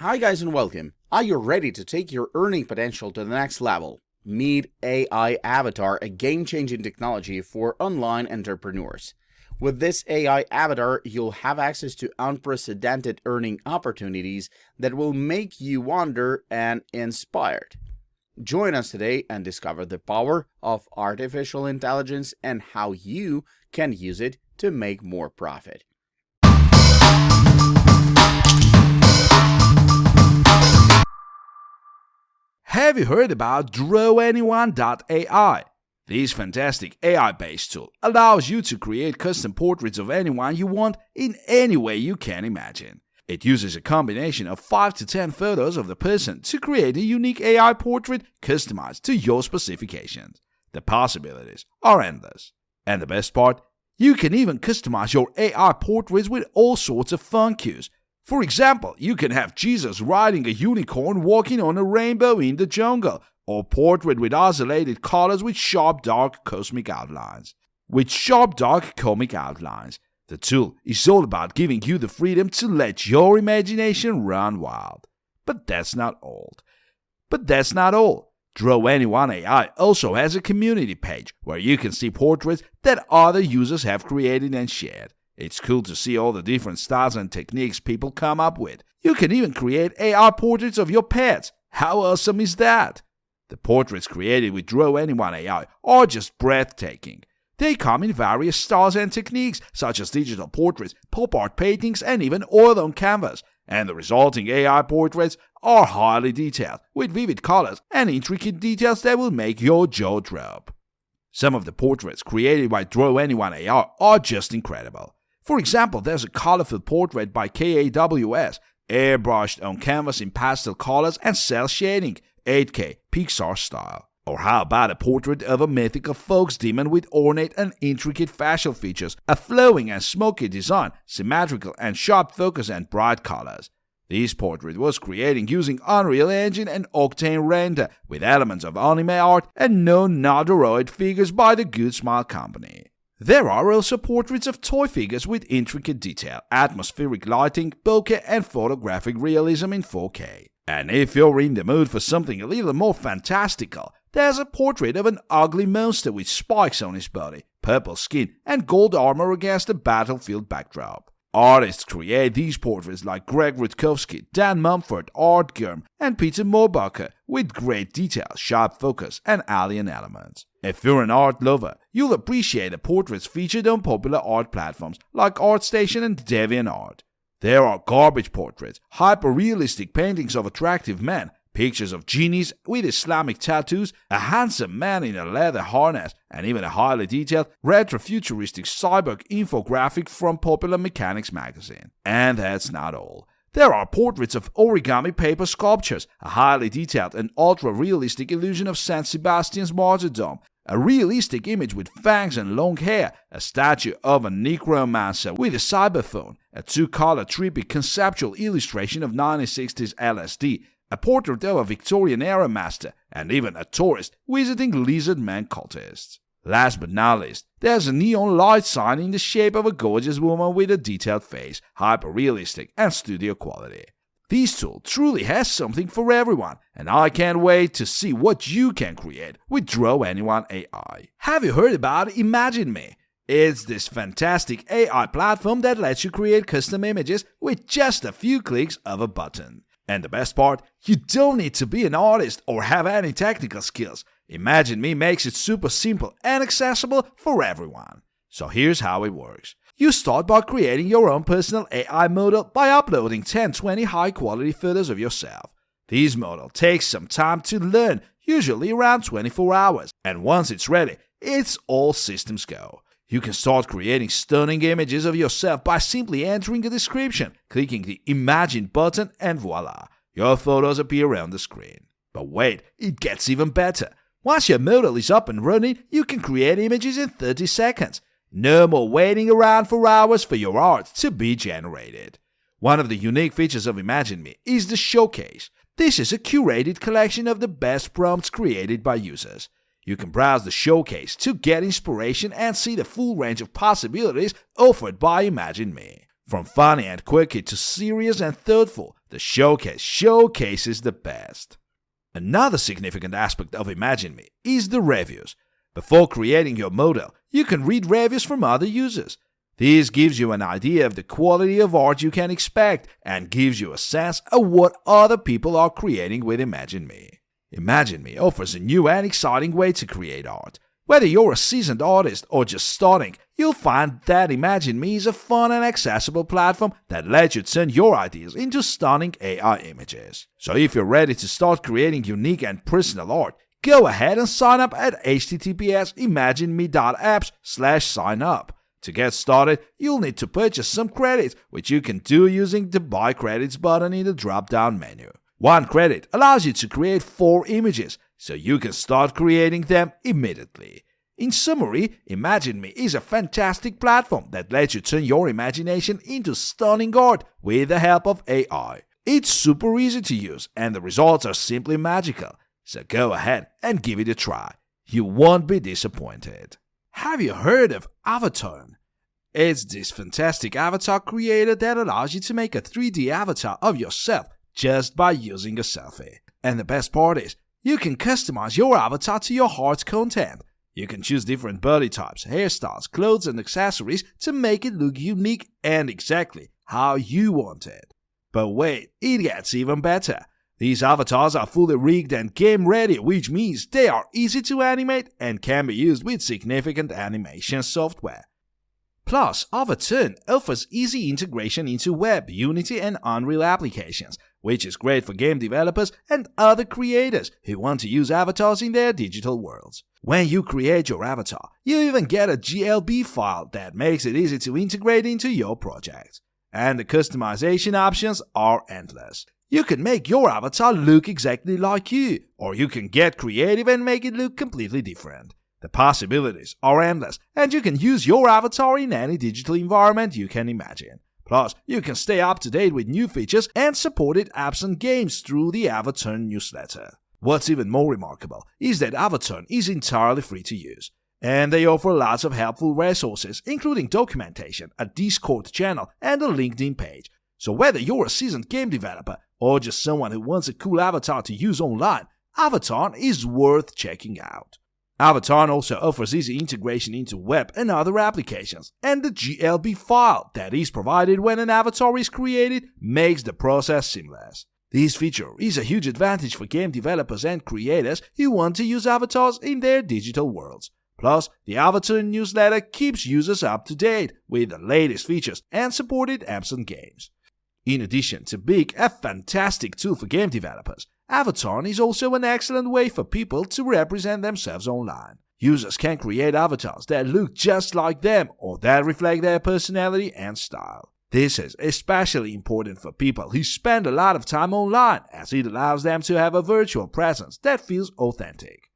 Hi guys and welcome. Are you ready to take your earning potential to the next level? Meet AI Avatar, a game-changing technology for online entrepreneurs. With this AI avatar, you'll have access to unprecedented earning opportunities that will make you wonder and inspired. Join us today and discover the power of artificial intelligence and how you can use it to make more profit. Have you heard about DrawAnyone.ai? This fantastic AI-based tool allows you to create custom portraits of anyone you want in any way you can imagine. It uses a combination of 5 to 10 photos of the person to create a unique AI portrait customized to your specifications. The possibilities are endless. And the best part? You can even customize your AI portraits with all sorts of fun cues. For example, you can have Jesus riding a unicorn walking on a rainbow in the jungle, or portrait with isolated colors with sharp dark comic outlines. The tool is all about giving you the freedom to let your imagination run wild. But that's not all. DrawAnyone.ai also has a community page where you can see portraits that other users have created and shared. It's cool to see all the different styles and techniques people come up with. You can even create AI portraits of your pets. How awesome is that? The portraits created with DrawAnyone.ai are just breathtaking. They come in various styles and techniques, such as digital portraits, pop art paintings, and even oil on canvas. And the resulting AI portraits are highly detailed, with vivid colors and intricate details that will make your jaw drop. Some of the portraits created by DrawAnyone.ai are just incredible. For example, there's a colorful portrait by KAWS, airbrushed on canvas in pastel colors and cel shading, 8K Pixar style. Or how about a portrait of a mythical folks demon with ornate and intricate facial features, a flowing and smoky design, symmetrical and sharp focus and bright colors. This portrait was created using Unreal Engine and Octane render with elements of anime art and non-Nodoroid figures by the Good Smile company. There are also portraits of toy figures with intricate detail, atmospheric lighting, bokeh and photographic realism in 4K. And if you're in the mood for something a little more fantastical, there's a portrait of an ugly monster with spikes on his body, purple skin and gold armor against a battlefield backdrop. Artists create these portraits like Greg Rutkowski, Dan Mumford, Art Gurm, and Peter Moorbacher with great detail, sharp focus, and alien elements. If you're an art lover, you'll appreciate the portraits featured on popular art platforms like ArtStation and DeviantArt. There are garbage portraits, hyper-realistic paintings of attractive men, pictures of genies with Islamic tattoos, a handsome man in a leather harness, and even a highly detailed, retrofuturistic cyborg infographic from Popular Mechanics magazine. And that's not all. There are portraits of origami paper sculptures, a highly detailed and ultra-realistic illusion of Saint Sebastian's martyrdom, a realistic image with fangs and long hair, a statue of a necromancer with a cyberphone, a two-color trippy conceptual illustration of 1960s LSD, a portrait of a Victorian-era master, and even a tourist visiting lizard man cultists. Last but not least, there's a neon light sign in the shape of a gorgeous woman with a detailed face, hyper-realistic and studio quality. This tool truly has something for everyone, and I can't wait to see what you can create with DrawAnyone.ai. Have you heard about Imagine Me? It's this fantastic AI platform that lets you create custom images with just a few clicks of a button. And the best part, you don't need to be an artist or have any technical skills. Imagine Me makes it super simple and accessible for everyone. So here's how it works. You start by creating your own personal AI model by uploading 10-20 high-quality photos of yourself. This model takes some time to learn, usually around 24 hours, and once it's ready, it's all systems go. You can start creating stunning images of yourself by simply entering a description, clicking the Imagine button, and voila, your photos appear on the screen. But wait, it gets even better. Once your model is up and running, you can create images in 30 seconds. No more waiting around for hours for your art to be generated. One of the unique features of Imagine Me is the Showcase. This is a curated collection of the best prompts created by users. You can browse the Showcase to get inspiration and see the full range of possibilities offered by Imagine Me. From funny and quirky to serious and thoughtful, The showcase showcases the best. Another significant aspect of Imagine Me is the reviews. Before creating your model, you can read reviews from other users. This gives you an idea of the quality of art you can expect and gives you a sense of what other people are creating with Imagine Me. Imagine Me offers a new and exciting way to create art. Whether you're a seasoned artist or just starting, you'll find that Imagine Me is a fun and accessible platform that lets you turn your ideas into stunning AI images. So if you're ready to start creating unique and personal art, go ahead and sign up at https://imagineme.apps/sign-up. To get started, you'll need to purchase some credits, which you can do using the Buy Credits button in the drop-down menu. 1 credit allows you to create 4 images, so you can start creating them immediately. In summary, Imagine Me is a fantastic platform that lets you turn your imagination into stunning art with the help of AI. It's super easy to use, and the results are simply magical. So go ahead and give it a try. You won't be disappointed. Have you heard of Avatar? It's this fantastic avatar creator that allows you to make a 3D avatar of yourself just by using a selfie. And the best part is, you can customize your avatar to your heart's content. You can choose different body types, hairstyles, clothes, and accessories to make it look unique and exactly how you want it. But wait, it gets even better. These avatars are fully rigged and game ready, which means they are easy to animate and can be used with significant animation software. Plus, Avatar offers easy integration into Web, Unity, and Unreal applications, which is great for game developers and other creators who want to use avatars in their digital worlds. When you create your avatar, you even get a GLB file that makes it easy to integrate into your project. And the customization options are endless. You can make your avatar look exactly like you, or you can get creative and make it look completely different. The possibilities are endless, and you can use your avatar in any digital environment you can imagine. Plus, you can stay up to date with new features and supported apps and games through the Avatar newsletter. What's even more remarkable is that Avatar is entirely free to use, and they offer lots of helpful resources, including documentation, a Discord channel, and a LinkedIn page. So whether you're a seasoned game developer or just someone who wants a cool avatar to use online, Avatar is worth checking out. Avatar also offers easy integration into web and other applications, and the GLB file that is provided when an avatar is created makes the process seamless. This feature is a huge advantage for game developers and creators who want to use avatars in their digital worlds. Plus, the Avatar newsletter keeps users up to date with the latest features and supported apps and games. In addition to being a fantastic tool for game developers, Avatar is also an excellent way for people to represent themselves online. Users can create avatars that look just like them or that reflect their personality and style. This is especially important for people who spend a lot of time online, as it allows them to have a virtual presence that feels authentic.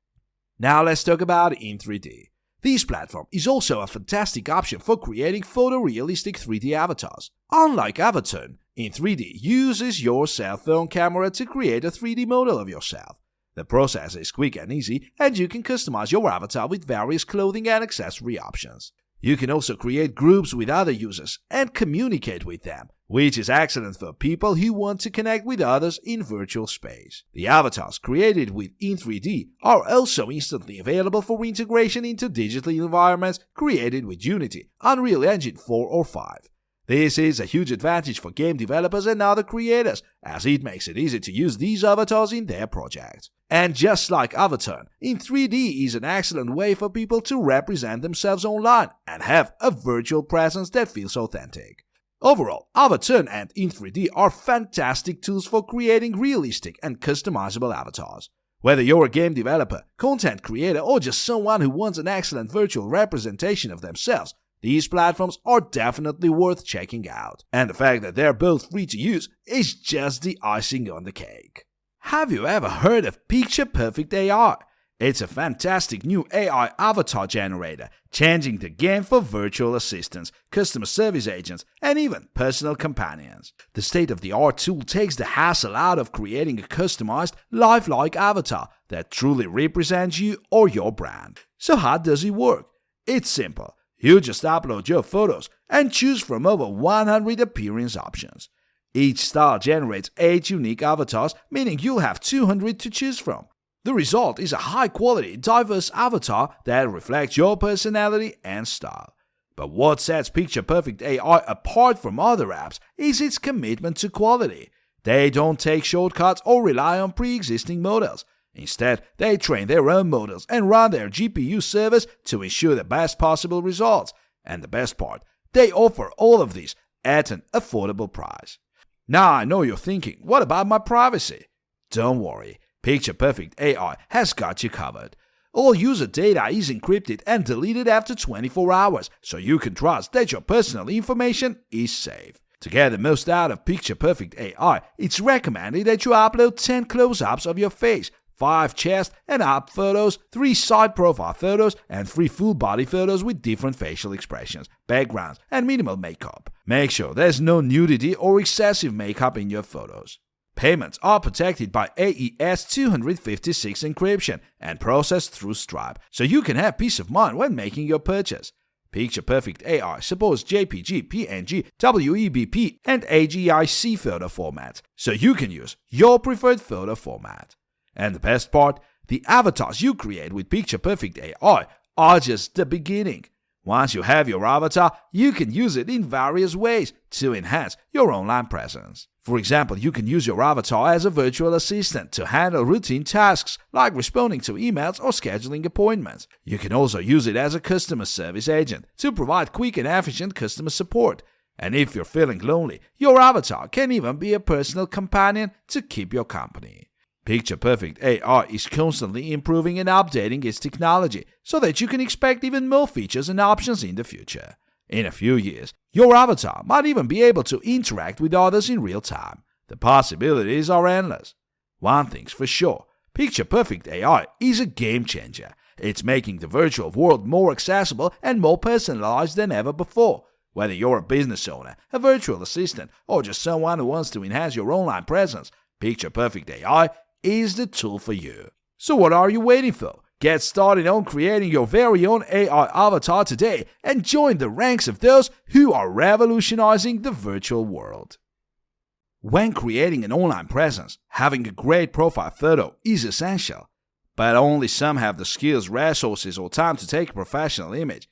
Now let's talk about In3D. This platform is also a fantastic option for creating photorealistic 3D avatars. Unlike Avatar, In3D uses your cell phone camera to create a 3D model of yourself. The process is quick and easy, and you can customize your avatar with various clothing and accessory options. You can also create groups with other users and communicate with them, which is excellent for people who want to connect with others in virtual space. The avatars created with In3D are also instantly available for integration into digital environments created with Unity, Unreal Engine 4 or 5. This is a huge advantage for game developers and other creators, as it makes it easy to use these avatars in their projects. And just like Avatar, In3D is an excellent way for people to represent themselves online and have a virtual presence that feels authentic. Overall, Avatar and In3D are fantastic tools for creating realistic and customizable avatars. Whether you're a game developer, content creator, or just someone who wants an excellent virtual representation of themselves, these platforms are definitely worth checking out. And the fact that they're both free to use is just the icing on the cake. Have you ever heard of Picture Perfect AI? It's a fantastic new AI avatar generator, changing the game for virtual assistants, customer service agents, and even personal companions. The state-of-the-art tool takes the hassle out of creating a customized, lifelike avatar that truly represents you or your brand. So how does it work? It's simple. You just upload your photos and choose from over 100 appearance options. Each style generates 8 unique avatars, meaning you'll have 200 to choose from. The result is a high-quality, diverse avatar that reflects your personality and style. But what sets Picture Perfect AI apart from other apps is its commitment to quality. They don't take shortcuts or rely on pre-existing models. Instead, they train their own models and run their GPU servers to ensure the best possible results. And the best part, they offer all of these at an affordable price. Now I know you're thinking, what about my privacy? Don't worry, Picture Perfect AI has got you covered. All user data is encrypted and deleted after 24 hours, so you can trust that your personal information is safe. To get the most out of Picture Perfect AI, it's recommended that you upload 10 close-ups of your face, 5 chest and up photos, 3 side profile photos, and 3 full body photos with different facial expressions, backgrounds, and minimal makeup. Make sure there's no nudity or excessive makeup in your photos. Payments are protected by AES 256 encryption and processed through Stripe, so you can have peace of mind when making your purchase. Picture Perfect AI supports JPG, PNG, WEBP, and AGIC photo formats, so you can use your preferred photo format. And the best part, the avatars you create with Picture Perfect AI are just the beginning. Once you have your avatar, you can use it in various ways to enhance your online presence. For example, you can use your avatar as a virtual assistant to handle routine tasks like responding to emails or scheduling appointments. You can also use it as a customer service agent to provide quick and efficient customer support. And if you're feeling lonely, your avatar can even be a personal companion to keep your company. Picture Perfect AI is constantly improving and updating its technology so that you can expect even more features and options in the future. In a few years, your avatar might even be able to interact with others in real time. The possibilities are endless. One thing's for sure, Picture Perfect AI is a game changer. It's making the virtual world more accessible and more personalized than ever before. Whether you're a business owner, a virtual assistant, or just someone who wants to enhance your online presence, Picture Perfect AI is the tool for you. So what are you waiting for? Get started on creating your very own AI avatar today and join the ranks of those who are revolutionizing the virtual world. When creating an online presence, having a great profile photo is essential, but only some have the skills, resources, or time to take a professional image.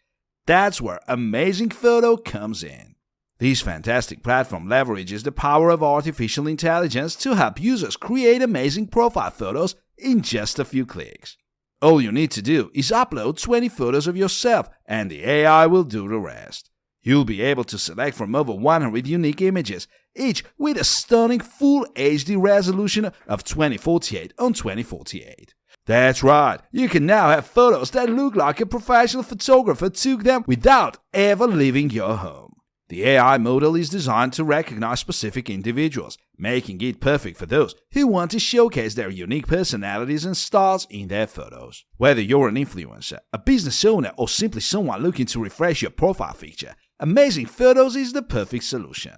That's where Amazing Photo comes in. This fantastic platform leverages the power of artificial intelligence to help users create amazing profile photos in just a few clicks. All you need to do is upload 20 photos of yourself and the AI will do the rest. You'll be able to select from over 100 unique images, each with a stunning full HD resolution of 2048 on 2048. That's right, you can now have photos that look like a professional photographer took them without ever leaving your home. The AI model is designed to recognize specific individuals, making it perfect for those who want to showcase their unique personalities and styles in their photos. Whether you're an influencer, a business owner, or simply someone looking to refresh your profile picture, Amazing Photos is the perfect solution.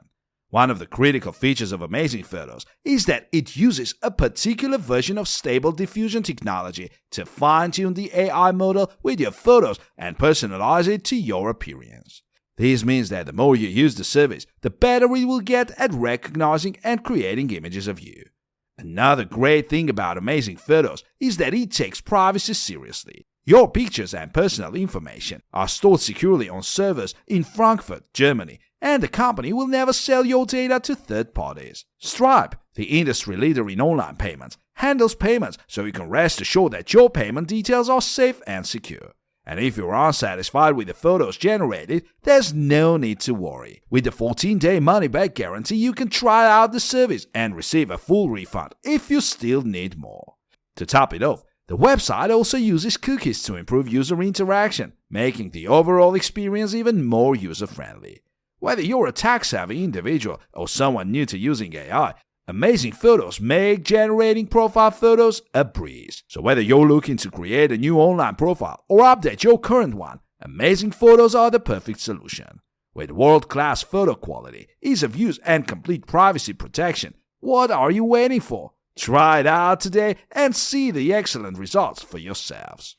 One of the critical features of Amazing Photos is that it uses a particular version of Stable Diffusion technology to fine-tune the AI model with your photos and personalize it to your appearance. This means that the more you use the service, the better it will get at recognizing and creating images of you. Another great thing about Amazing Photos is that it takes privacy seriously. Your pictures and personal information are stored securely on servers in Frankfurt, Germany, and the company will never sell your data to third parties. Stripe, the industry leader in online payments, handles payments so you can rest assured that your payment details are safe and secure. And if you're unsatisfied with the photos generated, there's no need to worry. With the 14-day money-back guarantee, you can try out the service and receive a full refund if you still need more. To top it off, the website also uses cookies to improve user interaction, making the overall experience even more user-friendly. Whether you're a tech-savvy individual or someone new to using AI, Amazing Photos make generating profile photos a breeze. So whether you're looking to create a new online profile or update your current one, Amazing Photos are the perfect solution. With world-class photo quality, ease of use, and complete privacy protection, what are you waiting for? Try it out today and see the excellent results for yourselves.